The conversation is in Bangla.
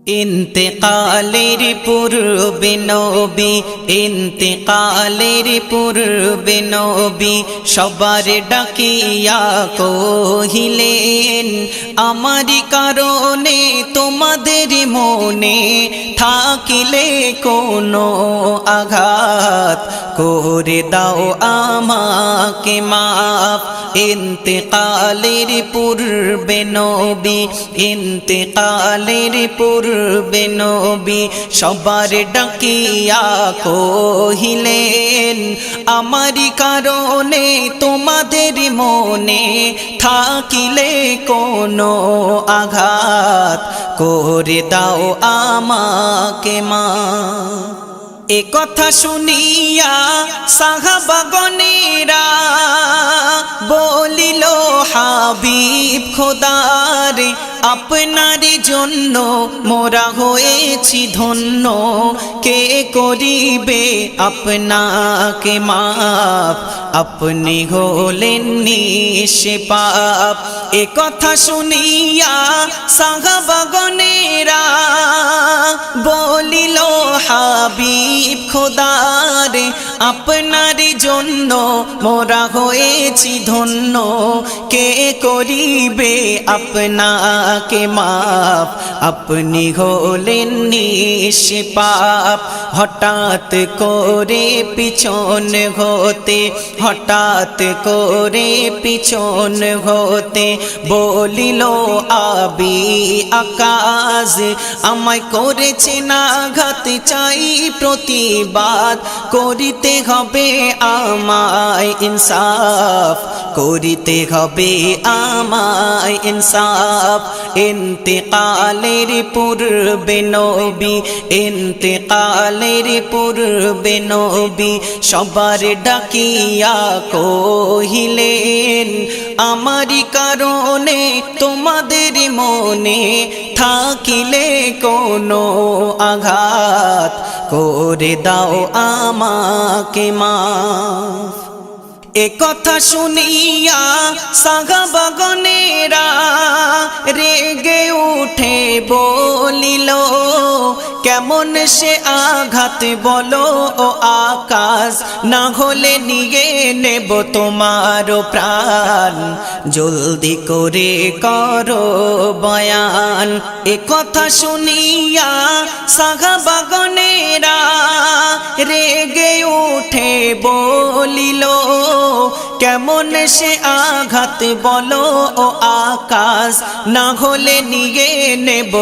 ইন্তেকালের পূর্বে নবী, ইন্তেকালের পূর্বে নবী সবার ডাকিয়া কহিলেন, আমারি কারণে তোমাদের মনে থাকিলে কোনো আঘাত করে দাও আমাকে মাফ। ইন্তেকালের পূর্বে নবী, ইন্তেকালের পূর্বে নবী সবার ডাকিয়া কহিলেন, আমারি কারণে তোমাদের মনে থাকিলে কোনো আঘাত করে দাও আমাকে মাফ। এ কথা শুনিয়া সাহাবাগণেরা বলিল, হাবিব খোদার আপনার জন্য মোরা হয়েছি ধন্য, কে করিবে আপনাকে মাফ, আপনি হলেন নিষ্পাপ। এ কথা শুনিয়া সাহাবাগণেরা বলিল, হাবিব খোদার আপনার জন্য মোরা হয়েছি ধন্য, কে করিবে আপনাকে মাফ, আপনি হলেন নিষ্পাপ। হঠাৎ করে পিছন হতে, হঠাৎ করে পিছন হতে বলিল আবি আকাশ, আমায় করেছে আঘাত, চাই প্রতিবাদ করিতে হবে আমায় ইনসাফ, করিতে হবে আমায় ইনসাফ। ইন্তেকালের পূর্বে নবী, ইন্তেকালের পূর্বে নবী সবার ডাকিয়া কহিলেন, আমারি কারণে তোমাদের মনে থাকিলে কোনো আঘাত করে দাও আমাকে মাফ। এ কথা শুনিয়া সাহাবাগণেরা রেগে উঠে বলিল, কেমন সে আঘাত বলো ও আকাশ, না হলে নিয়ে নেব তোমার প্রাণ, জলদি করে করো বয়ান। এ কথা শুনিয়া সাহাবাগণেরা রেগে উঠে বলিল, কেমন সে আঘাত বলো ও আকাশ, না হলে নিয়ে নেব।